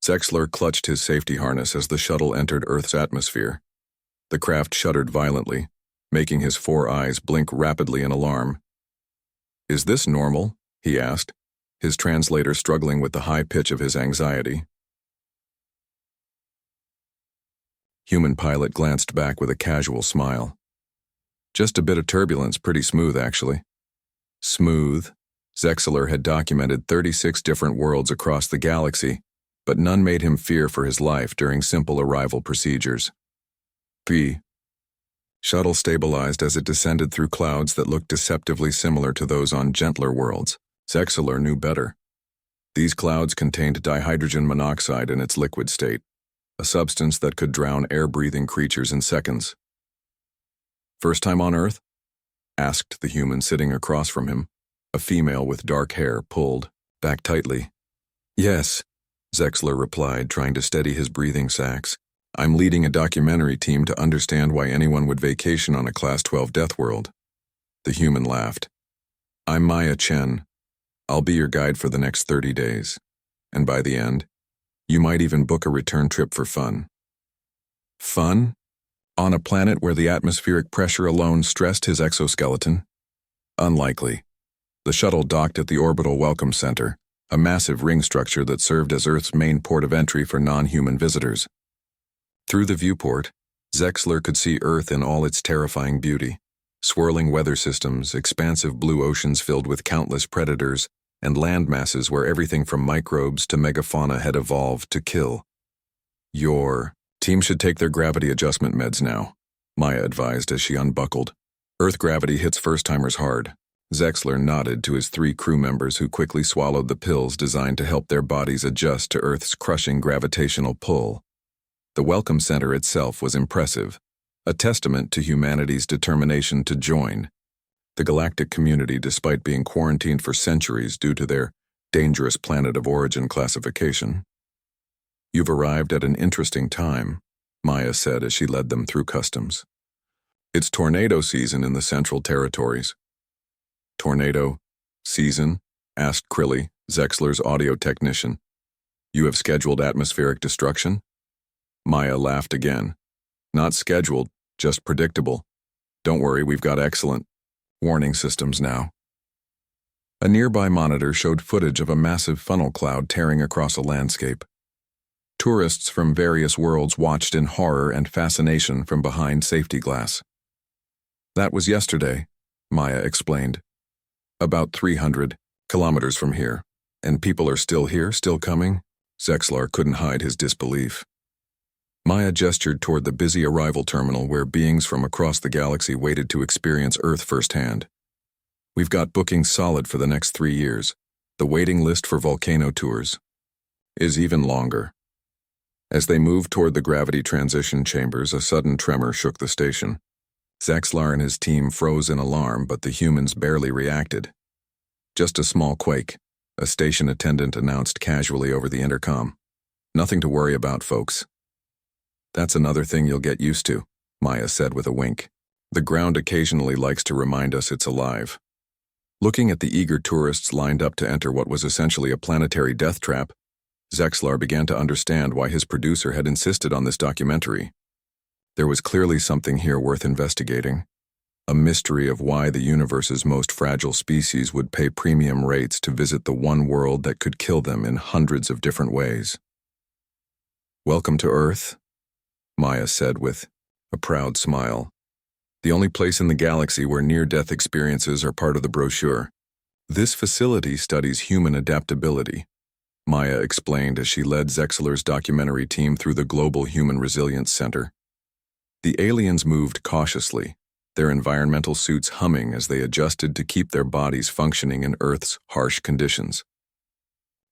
Zexler clutched his safety harness as the shuttle entered Earth's atmosphere. The craft shuddered violently, making his 4 eyes blink rapidly in alarm. "Is this normal?" he asked, his translator struggling with the high pitch of his anxiety. Human pilot glanced back with a casual smile. "Just a bit of turbulence, pretty smooth actually." Smooth? Zexler had documented 36 different worlds across the galaxy, but none made him fear for his life during simple arrival procedures. P. Shuttle stabilized as it descended through clouds that looked deceptively similar to those on gentler worlds. Zexler knew better. These clouds contained dihydrogen monoxide in its liquid state, a substance that could drown air-breathing creatures in seconds. "First time on Earth?" asked the human sitting across from him, a female with dark hair pulled back tightly. "Yes," Zexler replied, trying to steady his breathing sacs. "I'm leading a documentary team to understand why anyone would vacation on a Class 12 Deathworld." The human laughed. "I'm Maya Chen. I'll be your guide for the next 30 days. And by the end, you might even book a return trip for fun." Fun? On a planet where the atmospheric pressure alone stressed his exoskeleton? Unlikely. The shuttle docked at the Orbital Welcome Center, a massive ring structure that served as Earth's main port of entry for non-human visitors. Through the viewport, Zexler could see Earth in all its terrifying beauty: swirling weather systems, expansive blue oceans filled with countless predators, and land masses where everything from microbes to megafauna had evolved to kill. "Your team should take their gravity adjustment meds now," Maya advised as she unbuckled. "Earth gravity hits first-timers hard." Zexler nodded to his 3 crew members who quickly swallowed the pills designed to help their bodies adjust to Earth's crushing gravitational pull. The Welcome Center itself was impressive, a testament to humanity's determination to join the galactic community despite being quarantined for centuries due to their dangerous planet of origin classification. "You've arrived at an interesting time," Maya said as she led them through customs. "It's tornado season in the Central Territories." "Tornado season?" asked Crilly, Zexler's audio technician. "You have scheduled atmospheric destruction?" Maya laughed again. "Not scheduled, just predictable. Don't worry, we've got excellent warning systems now." A nearby monitor showed footage of a massive funnel cloud tearing across a landscape. Tourists from various worlds watched in horror and fascination from behind safety glass. "That was yesterday," Maya explained. "About 300 kilometers from here. And people are still here, still coming?" Zexler couldn't hide his disbelief. Maya gestured toward the busy arrival terminal where beings from across the galaxy waited to experience Earth firsthand. "We've got bookings solid for the next 3 years. The waiting list for volcano tours is even longer." As they moved toward the gravity transition chambers, a sudden tremor shook the station. Zexler and his team froze in alarm, but the humans barely reacted. "Just a small quake," a station attendant announced casually over the intercom. "Nothing to worry about, folks." "That's another thing you'll get used to," Maya said with a wink. "The ground occasionally likes to remind us it's alive." Looking at the eager tourists lined up to enter what was essentially a planetary death trap, Zexler began to understand why his producer had insisted on this documentary. There was clearly something here worth investigating, a mystery of why the universe's most fragile species would pay premium rates to visit the one world that could kill them in hundreds of different ways. "Welcome to Earth," Maya said with a proud smile. "The only place in the galaxy where near-death experiences are part of the brochure. This facility studies human adaptability," Maya explained as she led Zexler's documentary team through the Global Human Resilience Center. The aliens moved cautiously, their environmental suits humming as they adjusted to keep their bodies functioning in Earth's harsh conditions.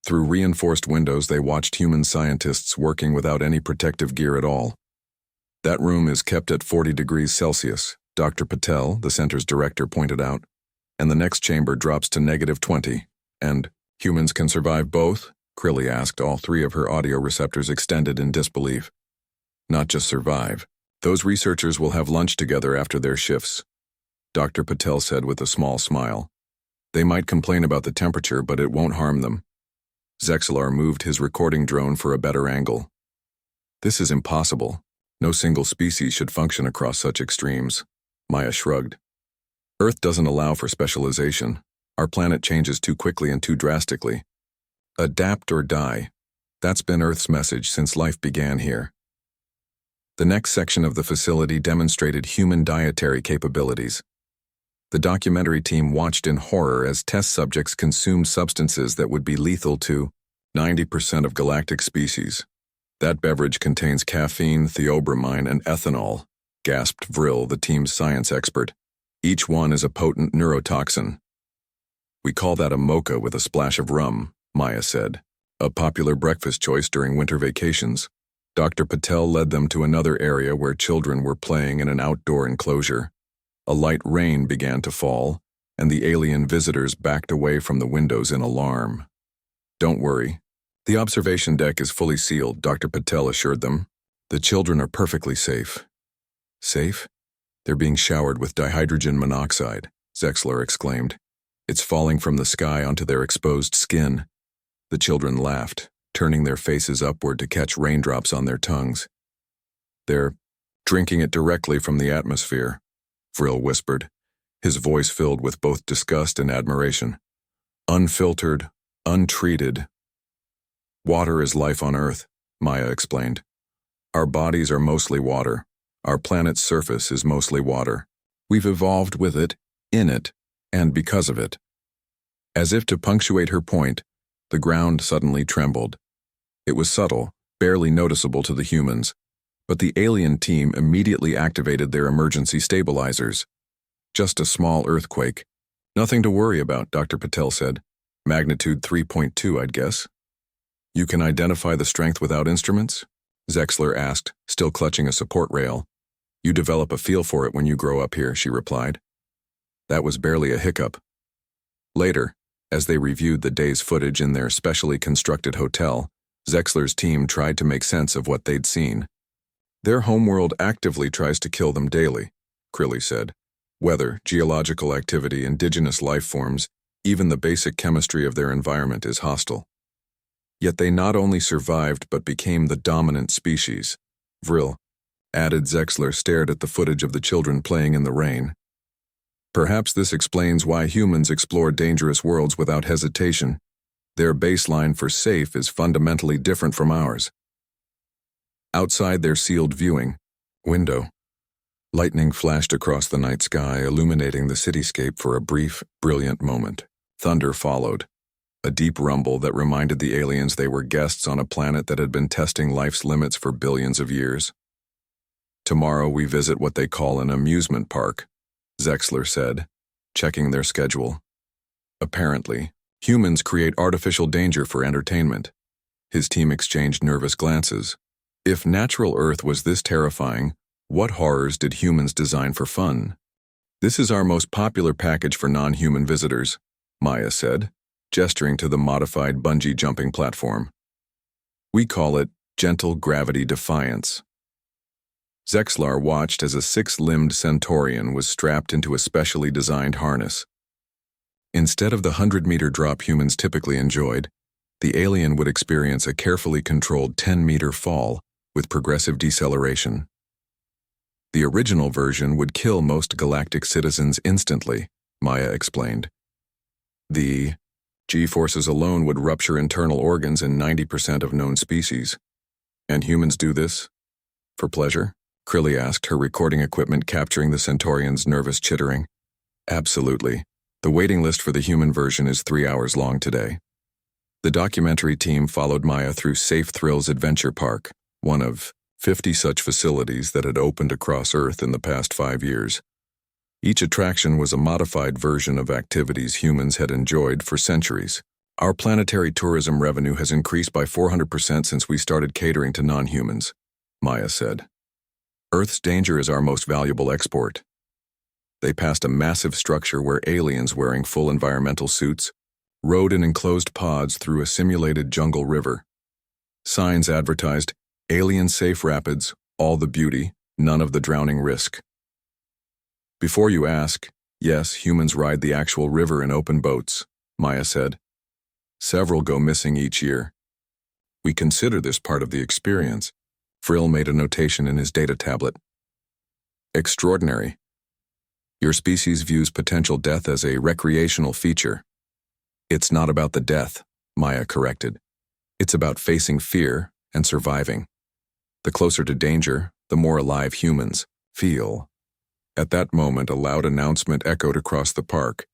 Through reinforced windows, they watched human scientists working without any protective gear at all. "That room is kept at 40 degrees Celsius, Dr. Patel, the center's director, pointed out, and the next chamber drops to -20. And humans can survive both?" Crilly asked, all 3 of her audio receptors extended in disbelief. "Not just survive. Those researchers will have lunch together after their shifts," Dr. Patel said with a small smile. "They might complain about the temperature, but it won't harm them." Zexalar moved his recording drone for a better angle. This is impossible. No single species should function across such extremes. Maya shrugged. Earth doesn't allow for specialization. Our planet changes too quickly and too drastically. Adapt or die. That's been Earth's message since life began here. The next section of the facility demonstrated human dietary capabilities. The documentary team watched in horror as test subjects consumed substances that would be lethal to 90% of galactic species. That beverage contains caffeine, theobromine, and ethanol, gasped Vril, the team's science expert. Each one is a potent neurotoxin. We call that a mocha with a splash of rum, Maya said, a popular breakfast choice during winter vacations. Dr. Patel led them to another area where children were playing in an outdoor enclosure. A light rain began to fall, and the alien visitors backed away from the windows in alarm. Don't worry. The observation deck is fully sealed, Dr. Patel assured them. The children are perfectly safe. Safe? They're being showered with dihydrogen monoxide, Zexalar exclaimed. It's falling from the sky onto their exposed skin. The children laughed, turning their faces upward to catch raindrops on their tongues. They're drinking it directly from the atmosphere, Vril whispered, his voice filled with both disgust and admiration. Unfiltered, untreated. Water is life on Earth, Maya explained. Our bodies are mostly water. Our planet's surface is mostly water. We've evolved with it, in it, and because of it. As if to punctuate her point, the ground suddenly trembled. It was subtle, barely noticeable to the humans, but the alien team immediately activated their emergency stabilizers. Just a small earthquake. Nothing to worry about, Dr. Patel said. Magnitude 3.2, I'd guess. You can identify the strength without instruments? Zexalar asked, still clutching a support rail. You develop a feel for it when you grow up here, she replied. That was barely a hiccup. Later, as they reviewed the day's footage in their specially constructed hotel, Zexalar's team tried to make sense of what they'd seen. Their homeworld actively tries to kill them daily, Crilly said. Weather, geological activity, indigenous life forms, even the basic chemistry of their environment is hostile. Yet they not only survived but became the dominant species. Vril, added. Zexalar stared at the footage of the children playing in the rain. Perhaps this explains why humans explore dangerous worlds without hesitation. Their baseline for safe is fundamentally different from ours. Outside their sealed viewing window, lightning flashed across the night sky, illuminating the cityscape for a brief, brilliant moment. Thunder followed, a deep rumble that reminded the aliens they were guests on a planet that had been testing life's limits for billions of years. Tomorrow we visit what they call an amusement park, Zexalar said, checking their schedule. Apparently, humans create artificial danger for entertainment. His team exchanged nervous glances. If natural Earth was this terrifying, what horrors did humans design for fun? This is our most popular package for non-human visitors, Maya said, gesturing to the modified bungee jumping platform. We call it Gentle Gravity Defiance. Zexalar watched as a 6-limbed centaurian was strapped into a specially designed harness. Instead of the 100-meter drop humans typically enjoyed, the alien would experience a carefully controlled 10-meter fall with progressive deceleration. The original version would kill most galactic citizens instantly, Maya explained. The G-forces alone would rupture internal organs in 90% of known species. And humans do this? For pleasure? Crilly asked, her recording equipment capturing the centaurian's nervous chittering. Absolutely. The waiting list for the human version is 3 hours long today. The documentary team followed Maya through Safe Thrills Adventure Park, one of 50 such facilities that had opened across Earth in the past 5 years. Each attraction was a modified version of activities humans had enjoyed for centuries. Our planetary tourism revenue has increased by 400% since we started catering to non-humans, Maya said. Earth's danger is our most valuable export. They passed a massive structure where aliens wearing full environmental suits rode in enclosed pods through a simulated jungle river. Signs advertised, "Alien safe rapids, all the beauty, none of the drowning risk." Before you ask, yes, humans ride the actual river in open boats, Maya said. Several go missing each year. We consider this part of the experience. Frill made a notation in his data tablet. Extraordinary. Your species views potential death as a recreational feature. It's not about the death, Maya corrected. It's about facing fear and surviving. The closer to danger, the more alive humans feel. At that moment, a loud announcement echoed across the park.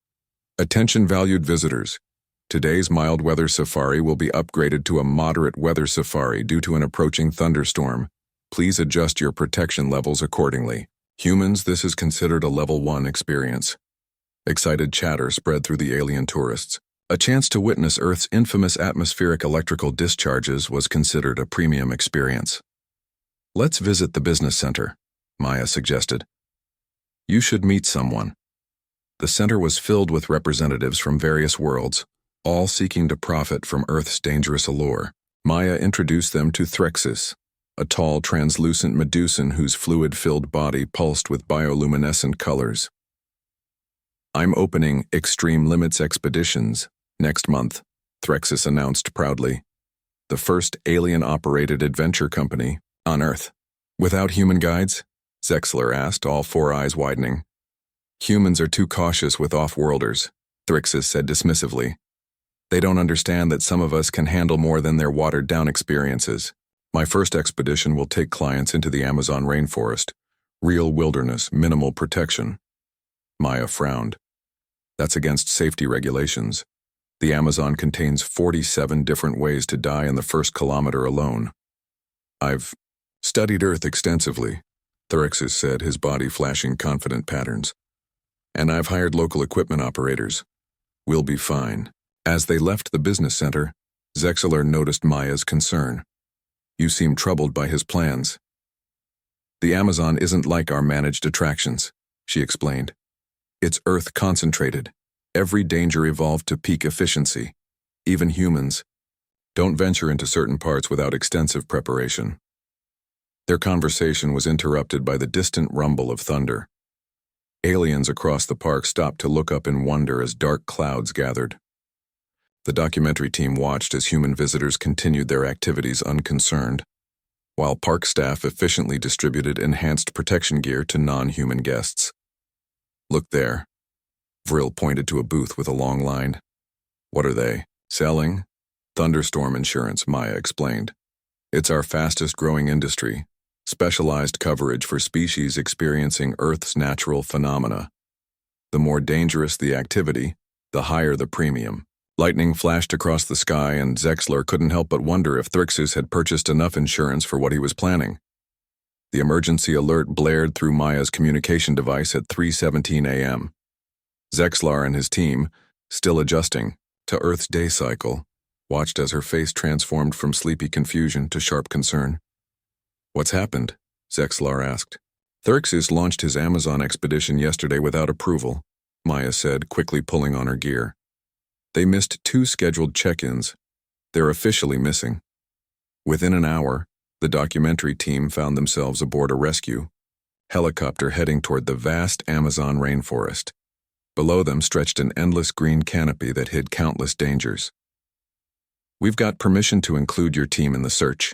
Attention valued visitors. Today's mild weather safari will be upgraded to a moderate weather safari due to an approaching thunderstorm. Please adjust your protection levels accordingly. Humans, this is considered a level 1 experience. Excited chatter spread through the alien tourists. A chance to witness Earth's infamous atmospheric electrical discharges was considered a premium experience. Let's visit the business center, Maya suggested. You should meet someone. The center was filled with representatives from various worlds, all seeking to profit from Earth's dangerous allure. Maya introduced them to Threxis, a tall, translucent Medusan whose fluid-filled body pulsed with bioluminescent colors. I'm opening Extreme Limits Expeditions next month, Threxis announced proudly. The first alien-operated adventure company on Earth. Without human guides? Zexler asked, all four eyes widening. Humans are too cautious with off-worlders, Thrixis said dismissively. They don't understand that some of us can handle more than their watered-down experiences. My first expedition will take clients into the Amazon rainforest. Real wilderness, minimal protection. Maya frowned. That's against safety regulations. The Amazon contains 47 different ways to die in the first kilometer alone. I've studied Earth extensively, Thrixis said, his body flashing confident patterns. And I've hired local equipment operators. We'll be fine. As they left the business center, Zexler noticed Maya's concern. You seem troubled by his plans. The Amazon isn't like our managed attractions, she explained. It's Earth concentrated. Every danger evolved to peak efficiency. Even humans. Don't venture into certain parts without extensive preparation. Their conversation was interrupted by the distant rumble of thunder. Aliens across the park stopped to look up in wonder as dark clouds gathered. The documentary team watched as human visitors continued their activities unconcerned, while park staff efficiently distributed enhanced protection gear to non-human guests. Look there. Vril pointed to a booth with a long line. What are they? Selling? Thunderstorm insurance, Maya explained. It's our fastest growing industry. Specialized coverage for species experiencing Earth's natural phenomena. The more dangerous the activity, the higher the premium. Lightning flashed across the sky, and Zexler couldn't help but wonder if Thrixis had purchased enough insurance for what he was planning. The emergency alert blared through Maya's communication device at 3:17 a.m. Zexlar and his team, still adjusting to Earth's day cycle, watched as her face transformed from sleepy confusion to sharp concern. What's happened? Zexlar asked. Thrixis launched his Amazon expedition yesterday without approval, Maya said, quickly pulling on her gear. They missed 2 scheduled check-ins. They're officially missing. Within an hour, the documentary team found themselves aboard a rescue helicopter heading toward the vast Amazon rainforest. Below them stretched an endless green canopy that hid countless dangers. We've got permission to include your team in the search,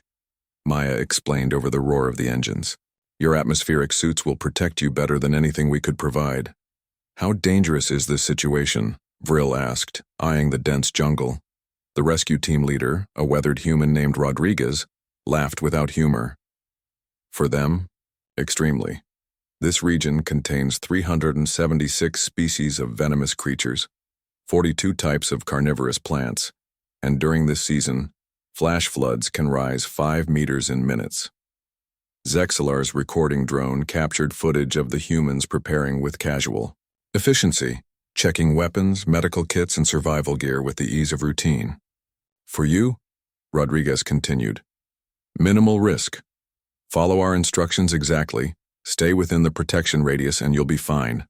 Maya explained over the roar of the engines. Your atmospheric suits will protect you better than anything we could provide. How dangerous is this situation? Vril asked, eyeing the dense jungle. The rescue team leader, a weathered human named Rodriguez, laughed without humor. For them, extremely. This region contains 376 species of venomous creatures, 42 types of carnivorous plants, and during this season, flash floods can rise 5 meters in minutes. Zexlar's recording drone captured footage of the humans preparing with casual efficiency, checking weapons, medical kits, and survival gear with the ease of routine. For you, Rodriguez continued, minimal risk. Follow our instructions exactly, stay within the protection radius, and you'll be fine.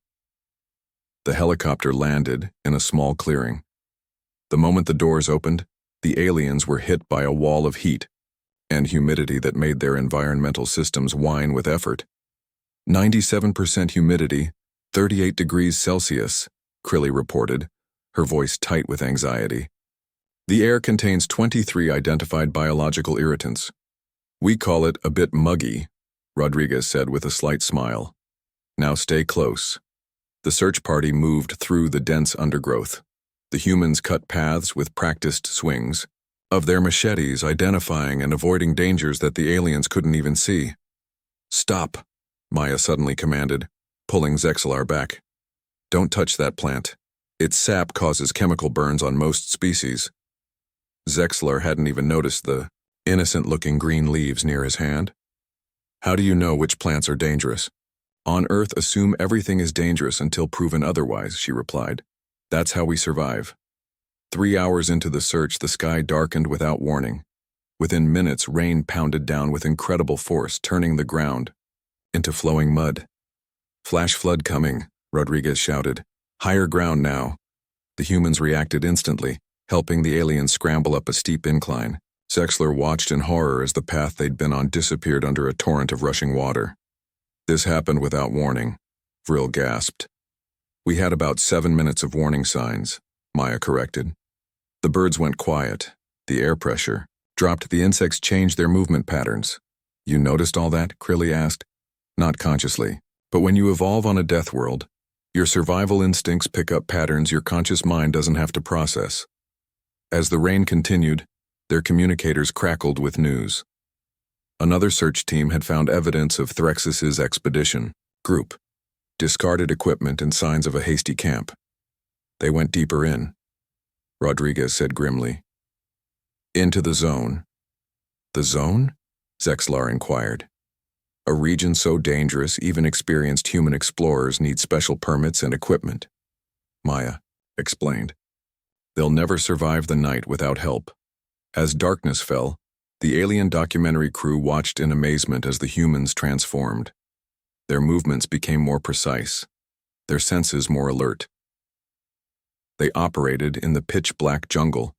The helicopter landed in a small clearing. The moment the doors opened, the aliens were hit by a wall of heat and humidity that made their environmental systems whine with effort. 97% humidity, 38 degrees Celsius, Crilly reported, her voice tight with anxiety. The air contains 23 identified biological irritants. We call it a bit muggy, Rodriguez said with a slight smile. Now stay close. The search party moved through the dense undergrowth. The humans cut paths with practiced swings of their machetes, identifying and avoiding dangers that the aliens couldn't even see. Stop, Maya suddenly commanded, pulling Zexalar back. Don't touch that plant. Its sap causes chemical burns on most species. Zexalar hadn't even noticed the innocent-looking green leaves near his hand. How do you know which plants are dangerous? On Earth, assume everything is dangerous until proven otherwise, she replied. That's how we survive. 3 hours into the search, the sky darkened without warning. Within minutes, rain pounded down with incredible force, turning the ground into flowing mud. Flash flood coming, Rodriguez shouted. Higher ground now. The humans reacted instantly, helping the aliens scramble up a steep incline. Zexalar watched in horror as the path they'd been on disappeared under a torrent of rushing water. This happened without warning, Vril gasped. We had about 7 minutes of warning signs, Maya corrected. The birds went quiet. The air pressure dropped. The insects changed their movement patterns. You noticed all that? Crilly asked. Not consciously, but when you evolve on a death world, your survival instincts pick up patterns your conscious mind doesn't have to process. As the rain continued, their communicators crackled with news. Another search team had found evidence of Threxus's expedition group, discarded equipment and signs of a hasty camp. They went deeper in, Rodriguez said grimly. Into the zone. The zone? Zexalar inquired. A region so dangerous even experienced human explorers need special permits and equipment. Maya explained. They'll never survive the night without help. As darkness fell, the alien documentary crew watched in amazement as the humans transformed. Their movements became more precise, their senses more alert. They operated in the pitch-black jungle,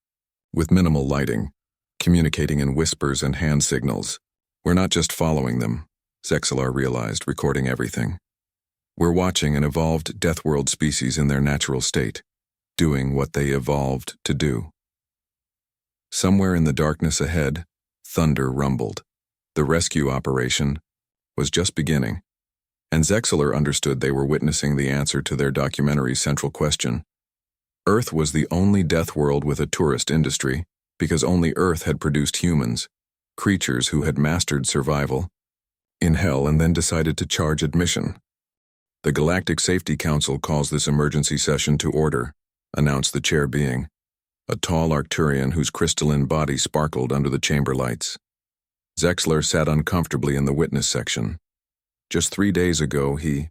with minimal lighting, communicating in whispers and hand signals. We're not just following them, Zexalar realized, recording everything. We're watching an evolved Deathworld species in their natural state, doing what they evolved to do. Somewhere in the darkness ahead, thunder rumbled. The rescue operation was just beginning, and Zexalar understood they were witnessing the answer to their documentary's central question. Earth was the only death world with a tourist industry, because only Earth had produced humans, creatures who had mastered survival in hell and then decided to charge admission. The Galactic Safety Council calls this emergency session to order, announced the chair being, a tall Arcturian whose crystalline body sparkled under the chamber lights. Zexalar sat uncomfortably in the witness section. Just 3 days ago, he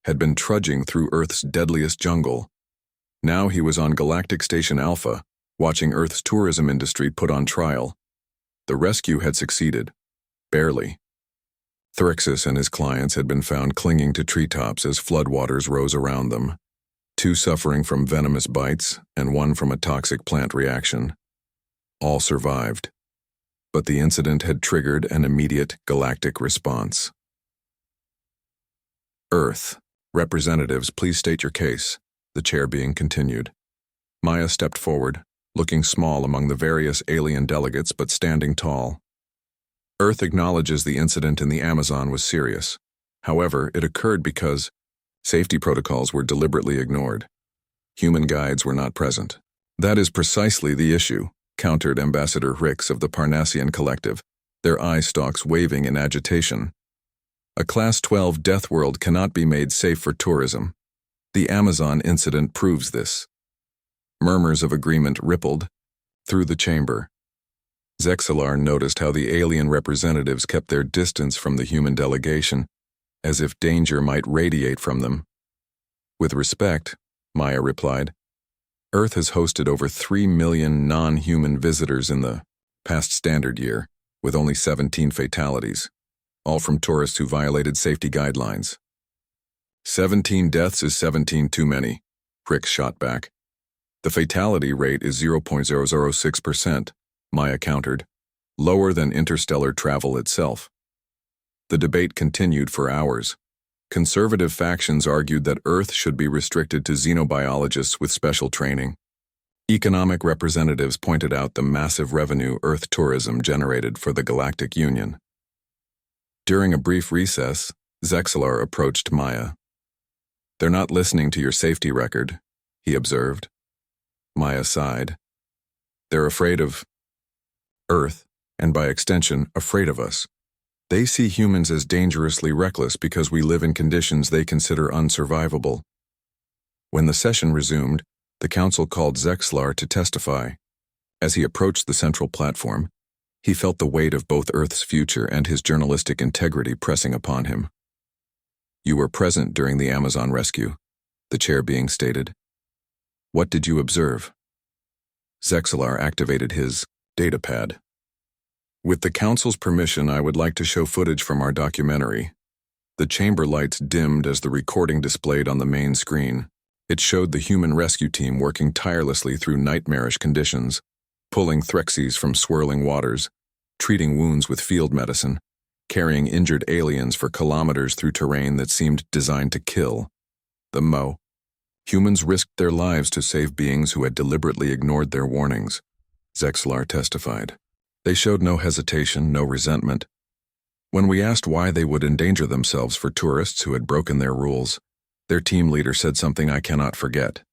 had been trudging through Earth's deadliest jungle. Now he was on Galactic Station Alpha, watching Earth's tourism industry put on trial. The rescue had succeeded. Barely. Threxus and his clients had been found clinging to treetops as floodwaters rose around them, 2 suffering from venomous bites and 1 from a toxic plant reaction. All survived, but the incident had triggered an immediate galactic response. Earth, representatives, please state your case, the chair being continued. Maya stepped forward, looking small among the various alien delegates but standing tall. Earth acknowledges the incident in the Amazon was serious. However, it occurred because safety protocols were deliberately ignored. Human guides were not present. That is precisely the issue, countered Ambassador Rix of the Parnassian Collective, their eye stalks waving in agitation. A Class 12 death world cannot be made safe for tourism. The Amazon incident proves this. Murmurs of agreement rippled through the chamber. Zexalar noticed how the alien representatives kept their distance from the human delegation, as if danger might radiate from them. With respect, Maya replied, Earth has hosted over 3 million non-human visitors in the past standard year, with only 17 fatalities, all from tourists who violated safety guidelines. 17 deaths is 17 too many, Rick shot back. The fatality rate is 0.006%, Maya countered, lower than interstellar travel itself. The debate continued for hours. Conservative factions argued that Earth should be restricted to xenobiologists with special training. Economic representatives pointed out the massive revenue Earth tourism generated for the Galactic Union. During a brief recess, Zexalar approached Maya. "They're not listening to your safety record," he observed. Maya sighed. "They're afraid of Earth, and by extension, afraid of us. They see humans as dangerously reckless because we live in conditions they consider unsurvivable." When the session resumed, the council called Zexalar to testify. As he approached the central platform, he felt the weight of both Earth's future and his journalistic integrity pressing upon him. "You were present during the Amazon rescue," the chair being stated. "What did you observe?" Zexalar activated his datapad. "With the council's permission, I would like to show footage from our documentary." The chamber lights dimmed as the recording displayed on the main screen. It showed the human rescue team working tirelessly through nightmarish conditions, pulling Threxes from swirling waters, treating wounds with field medicine, carrying injured aliens for kilometers through terrain that seemed designed to kill. The Mo. Humans risked their lives to save beings who had deliberately ignored their warnings, Zexalar testified. They showed no hesitation, no resentment. When we asked why they would endanger themselves for tourists who had broken their rules, their team leader said something I cannot forget.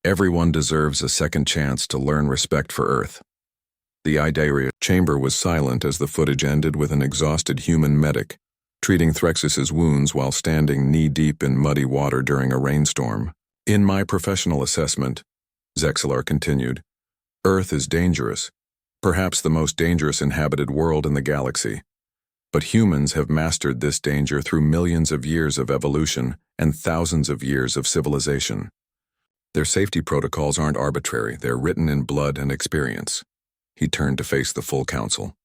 "Everyone deserves a second chance to learn respect for Earth." The Idaria chamber was silent as the footage ended with an exhausted human medic treating Threxus's wounds while standing knee-deep in muddy water during a rainstorm. "In my professional assessment," Zexalar continued, "Earth is dangerous, perhaps the most dangerous inhabited world in the galaxy. But humans have mastered this danger through millions of years of evolution and thousands of years of civilization. Their safety protocols aren't arbitrary, they're written in blood and experience." He turned to face the full council.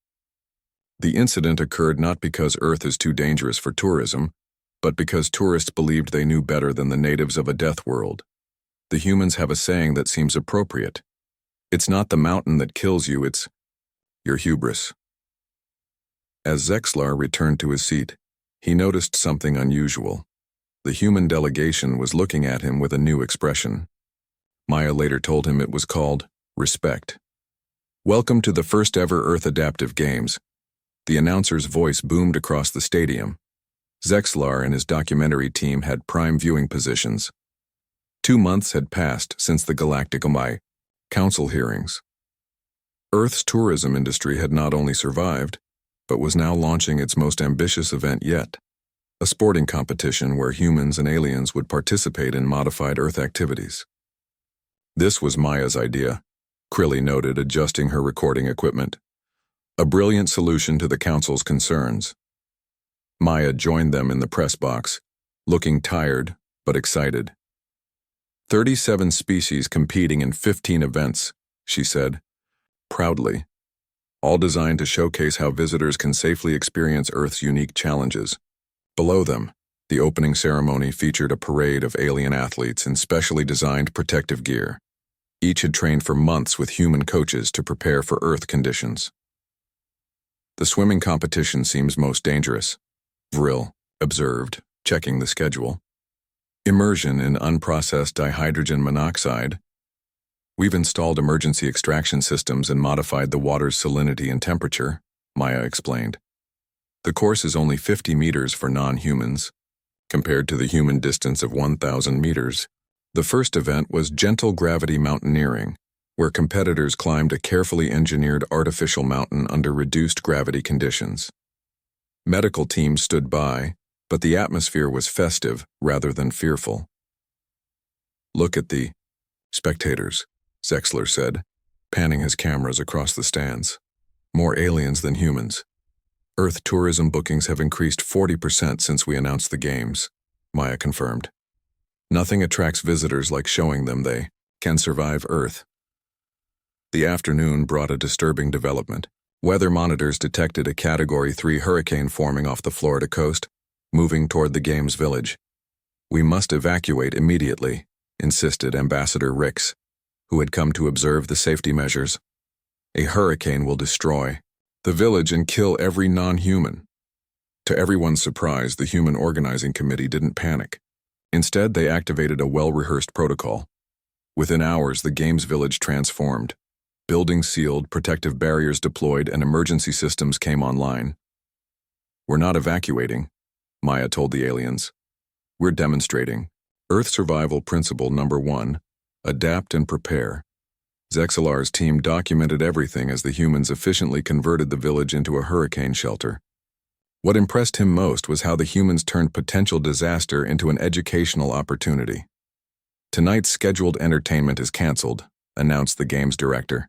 "The incident occurred not because Earth is too dangerous for tourism, but because tourists believed they knew better than the natives of a Deathworld. The humans have a saying that seems appropriate. It's not the mountain that kills you, it's your hubris." As Zexalar returned to his seat, he noticed something unusual. The human delegation was looking at him with a new expression. Maya later told him it was called respect. "Welcome to the first ever Earth Adaptive Games." The announcer's voice boomed across the stadium. Zexalar and his documentary team had prime viewing positions. 2 months had passed since the Galactic Council hearings. Earth's tourism industry had not only survived, but was now launching its most ambitious event yet, a sporting competition where humans and aliens would participate in modified Earth activities. "This was Maya's idea," Crilly noted, adjusting her recording equipment. "A brilliant solution to the council's concerns." Maya joined them in the press box, looking tired but excited. 37 species competing in 15 events, she said, proudly, all designed to showcase how visitors can safely experience Earth's unique challenges. Below them, the opening ceremony featured a parade of alien athletes in specially designed protective gear. Each had trained for months with human coaches to prepare for Earth conditions. "The swimming competition seems most dangerous," Vril observed, checking the schedule. "Immersion in unprocessed dihydrogen monoxide. We've installed emergency extraction systems and modified the water's salinity and temperature," Maya explained. "The course is only 50 meters for non-humans, compared to the human distance of 1,000 meters. The first event was gentle gravity mountaineering, where competitors climbed a carefully engineered artificial mountain under reduced gravity conditions. Medical teams stood by, but the atmosphere was festive rather than fearful. "Look at the spectators," Zexalar said, panning his cameras across the stands. "More aliens than humans. Earth tourism bookings have increased 40% since we announced the games," Maya confirmed. "Nothing attracts visitors like showing them they can survive Earth." The afternoon brought a disturbing development. Weather monitors detected a Category 3 hurricane forming off the Florida coast, moving toward the game's village. "We must evacuate immediately," insisted Ambassador Rix, who had come to observe the safety measures. "A hurricane will destroy the village and kill every non-human." To everyone's surprise, the Human Organizing Committee didn't panic. Instead, they activated a well-rehearsed protocol. Within hours, the game's village transformed. Buildings sealed, protective barriers deployed, and emergency systems came online. "We're not evacuating," Maya told the aliens. "We're demonstrating. Earth survival principle number 1, adapt and prepare." Zexalar's team documented everything as the humans efficiently converted the village into a hurricane shelter. What impressed him most was how the humans turned potential disaster into an educational opportunity. "Tonight's scheduled entertainment is canceled," announced the game's director.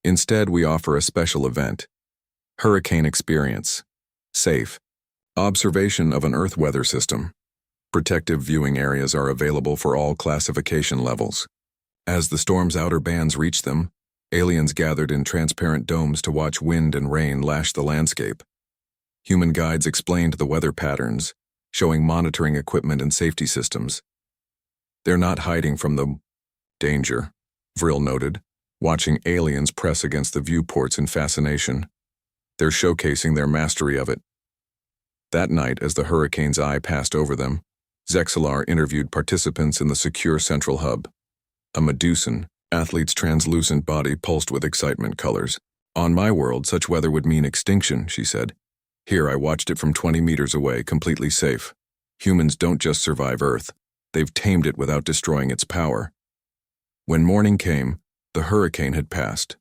"Instead, we offer a special event. Hurricane Experience. Safe. Observation of an Earth weather system. Protective viewing areas are available for all classification levels." As the storm's outer bands reached them, aliens gathered in transparent domes to watch wind and rain lash the landscape. Human guides explained the weather patterns, showing monitoring equipment and safety systems. "They're not hiding from the danger," Vril noted, watching aliens press against the viewports in fascination. "They're showcasing their mastery of it." That night, as the hurricane's eye passed over them, Zexalar interviewed participants in the secure central hub. A Medusan, athlete's translucent body pulsed with excitement colors. "On my world, such weather would mean extinction," she said. "Here, I watched it from 20 meters away, completely safe. Humans don't just survive Earth. They've tamed it without destroying its power." When morning came, the hurricane had passed.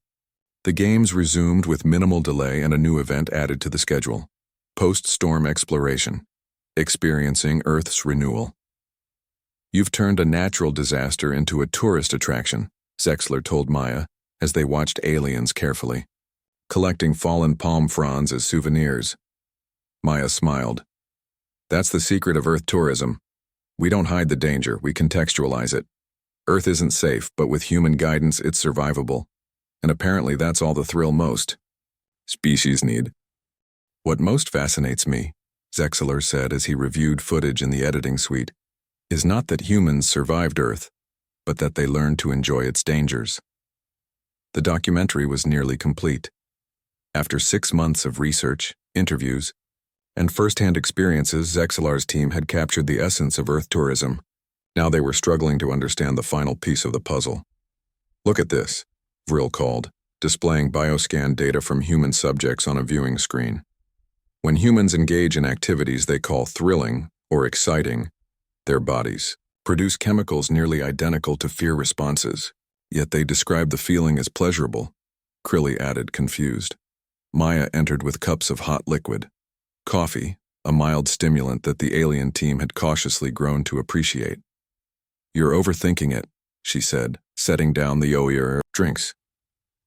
The games resumed with minimal delay and a new event added to the schedule. Post-storm exploration. Experiencing Earth's renewal. "You've turned a natural disaster into a tourist attraction," Zexalar told Maya as they watched aliens carefully, collecting fallen palm fronds as souvenirs. Maya smiled. "That's the secret of Earth tourism. We don't hide the danger, we contextualize it. Earth isn't safe, but with human guidance it's survivable. And apparently that's all the thrill most species need." "What most fascinates me," Zexalar said as he reviewed footage in the editing suite, "is not that humans survived Earth, but that they learned to enjoy its dangers." The documentary was nearly complete. After 6 months of research, interviews, and first-hand experiences, Zexalar's team had captured the essence of Earth tourism. Now they were struggling to understand the final piece of the puzzle. "Look at this," Vril called, displaying bioscan data from human subjects on a viewing screen. When humans engage in activities they call thrilling or exciting, their bodies produce chemicals nearly identical to fear responses, yet they describe the feeling as pleasurable, Crilly added, confused. Maya entered with cups of hot liquid. Coffee, a mild stimulant that the alien team had cautiously grown to appreciate. "You're overthinking it," she said, setting down the OER drinks.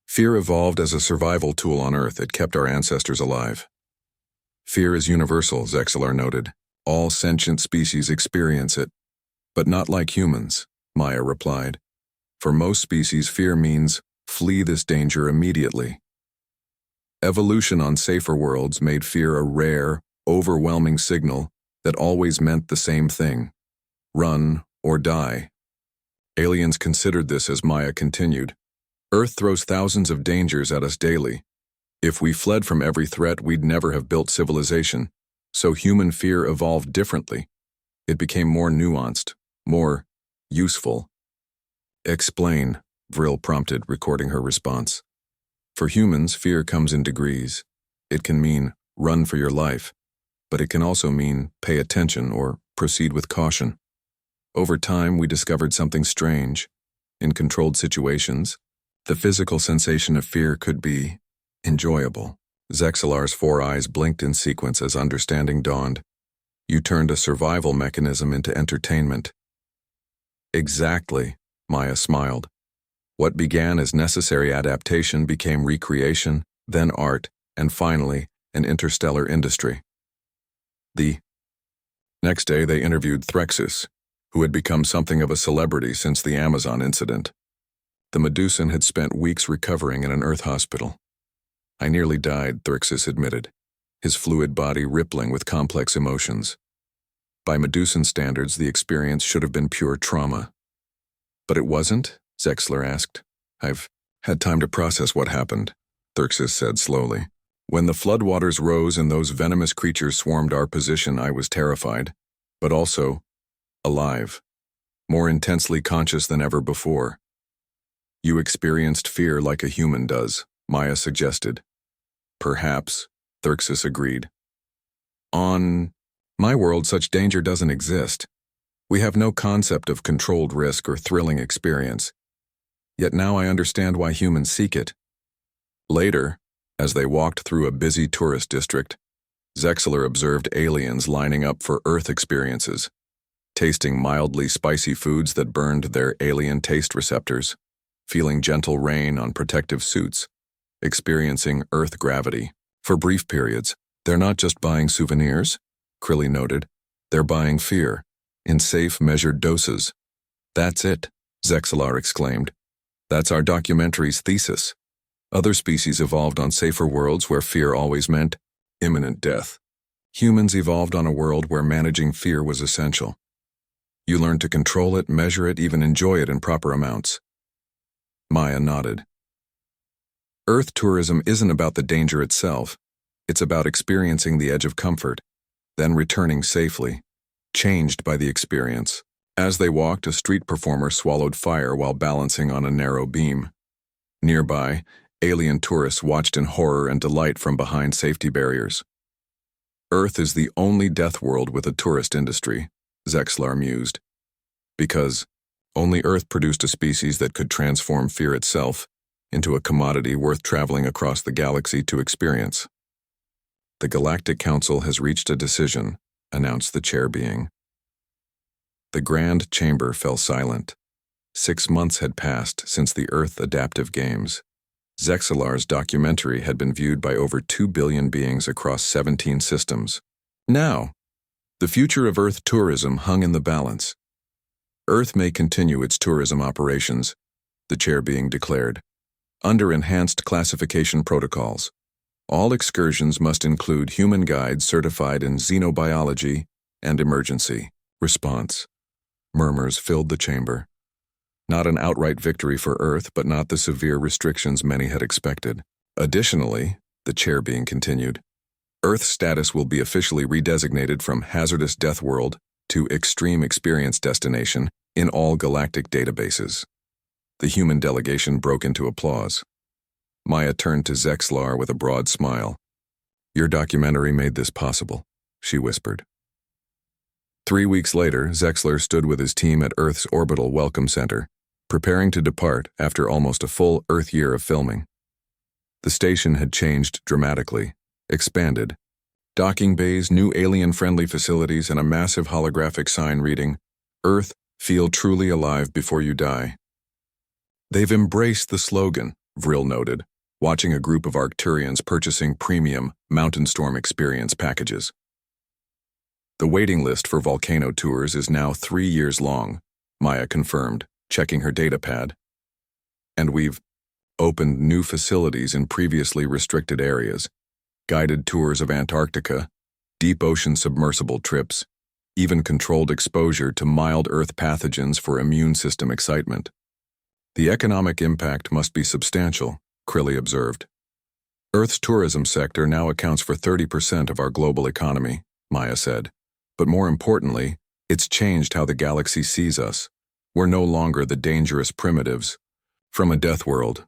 "Fear evolved as a survival tool on Earth. It kept our ancestors alive." "Fear is universal," Zexalar noted. "All sentient species experience it. But not like humans," Maya replied. "For most species, fear means flee this danger immediately. Evolution on safer worlds made fear a rare, overwhelming signal that always meant the same thing: run or die." Aliens considered this as Maya continued. "Earth throws thousands of dangers at us daily. If we fled from every threat, we'd never have built civilization. So human fear evolved differently. It became more nuanced, more useful." "Explain," Vril prompted, recording her response. "For humans, fear comes in degrees. It can mean run for your life, but it can also mean pay attention or proceed with caution. Over time, we discovered something strange. In controlled situations, the physical sensation of fear could be enjoyable." Zexalar's 4 eyes blinked in sequence as understanding dawned. "You turned a survival mechanism into entertainment." "Exactly," Maya smiled. "What began as necessary adaptation became recreation, then art, and finally, an interstellar industry." The next day they interviewed Threxus, who had become something of a celebrity since the Amazon incident. The Medusan had spent weeks recovering in an Earth hospital. "I nearly died," Threxus admitted, his fluid body rippling with complex emotions. By Medusan standards, the experience should have been pure trauma. "But it wasn't?" Zexalar asked. "I've had time to process what happened," Threxus said slowly. "When the floodwaters rose and those venomous creatures swarmed our position, I was terrified, but also alive, more intensely conscious than ever before. You experienced fear like a human does, Maya suggested. Perhaps, Therxis agreed. On my world, such danger doesn't exist. We have no concept of controlled risk or thrilling experience. Yet now I understand why humans seek it. Later, as they walked through a busy tourist district, Zexler observed aliens lining up for Earth experiences, tasting mildly spicy foods that burned their alien taste receptors, feeling gentle rain on protective suits, experiencing Earth gravity. For brief periods, they're not just buying souvenirs, Crilly noted, they're buying fear, in safe, measured doses. That's it, Zexlar exclaimed. That's our documentary's thesis. Other species evolved on safer worlds where fear always meant imminent death. Humans evolved on a world where managing fear was essential. You learned to control it, measure it, even enjoy it in proper amounts. Maya nodded. Earth tourism isn't about the danger itself. It's about experiencing the edge of comfort, then returning safely, changed by the experience. As they walked, a street performer swallowed fire while balancing on a narrow beam. Nearby, alien tourists watched in horror and delight from behind safety barriers. Earth is the only death world with a tourist industry, Zexlar mused. Because only Earth produced a species that could transform fear itself into a commodity worth traveling across the galaxy to experience. The Galactic Council has reached a decision, announced the chair being. The Grand Chamber fell silent. 6 months had passed since the Earth Adaptive Games. Zexalar's documentary had been viewed by over 2 billion beings across 17 systems. Now, the future of Earth tourism hung in the balance. Earth may continue its tourism operations, the chair being declared, under enhanced classification protocols. All excursions must include human guides certified in xenobiology and emergency response. Murmurs filled the chamber. Not an outright victory for Earth, but not the severe restrictions many had expected. Additionally, the chair being continued, Earth's status will be officially redesignated from hazardous death world to extreme experience destination in all galactic databases. The human delegation broke into applause. Maya turned to Zexlar with a broad smile. Your documentary made this possible, she whispered. 3 weeks later, Zexlar stood with his team at Earth's orbital welcome center, preparing to depart after almost a full Earth year of filming. The station had changed dramatically, expanded. Docking bays, new alien-friendly facilities, and a massive holographic sign reading, Earth, feel truly alive before you die. They've embraced the slogan, Vril noted, watching a group of Arcturians purchasing premium Mountain Storm experience packages. The waiting list for volcano tours is now 3 years long, Maya confirmed, checking her data pad. And we've opened new facilities in previously restricted areas, guided tours of Antarctica, deep ocean submersible trips, even controlled exposure to mild Earth pathogens for immune system excitement. The economic impact must be substantial, Crilly observed. Earth's tourism sector now accounts for 30% of our global economy, Maya said. But more importantly, it's changed how the galaxy sees us. We're no longer the dangerous primitives from a death world.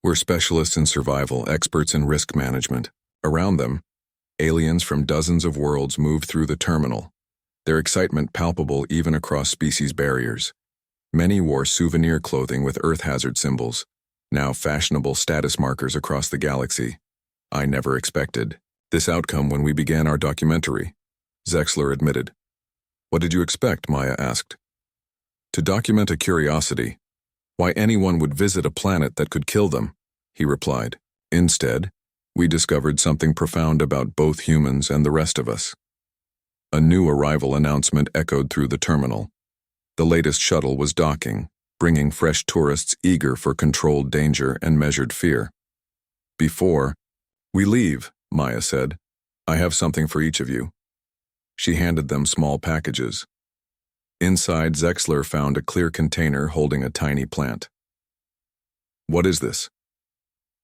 We're specialists in survival, experts in risk management. Around them, aliens from dozens of worlds move through the terminal, their excitement palpable even across species barriers. Many wore souvenir clothing with Earth hazard symbols, now fashionable status markers across the galaxy. I never expected this outcome when we began our documentary, Zexlar admitted. What did you expect? Maya asked. To document a curiosity, why anyone would visit a planet that could kill them, he replied. Instead, we discovered something profound about both humans and the rest of us. A new arrival announcement echoed through the terminal. The latest shuttle was docking, bringing fresh tourists eager for controlled danger and measured fear. Before we leave, Maya said, I have something for each of you. She handed them small packages. Inside, Zexlar found a clear container holding a tiny plant. What is this?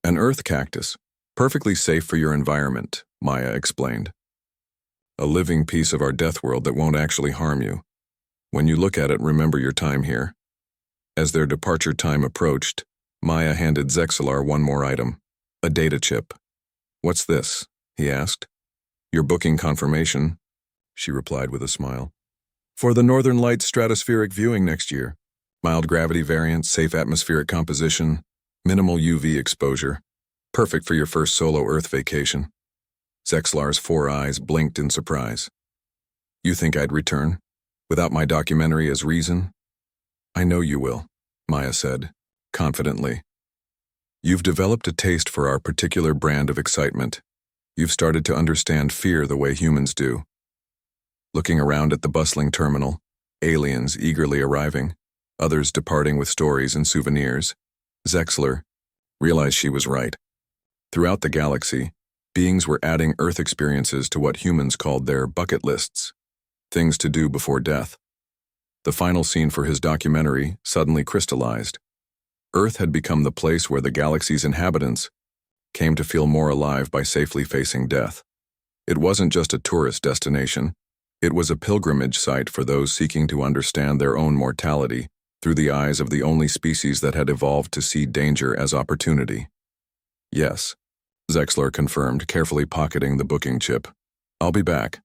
An earth cactus, perfectly safe for your environment, Maya explained. A living piece of our death world that won't actually harm you. When you look at it, remember your time here. As their departure time approached, Maya handed Zexalar one more item, a data chip. "What's this?" he asked. "Your booking confirmation," she replied with a smile. "For the Northern Lights stratospheric viewing next year. Mild gravity variance, safe atmospheric composition, minimal UV exposure. Perfect for your first solo Earth vacation." Zexalar's 4 eyes blinked in surprise. "You think I'd return? Without my documentary as reason?" "I know you will," Maya said, confidently. "You've developed a taste for our particular brand of excitement. You've started to understand fear the way humans do." Looking around at the bustling terminal, aliens eagerly arriving, others departing with stories and souvenirs, Zexalar realized she was right. Throughout the galaxy, beings were adding Earth experiences to what humans called their bucket lists, things to do before death. The final scene for his documentary suddenly crystallized. Earth had become the place where the galaxy's inhabitants came to feel more alive by safely facing death. It wasn't just a tourist destination. It was a pilgrimage site for those seeking to understand their own mortality through the eyes of the only species that had evolved to see danger as opportunity. "Yes," Zexalar confirmed, carefully pocketing the booking chip. "I'll be back."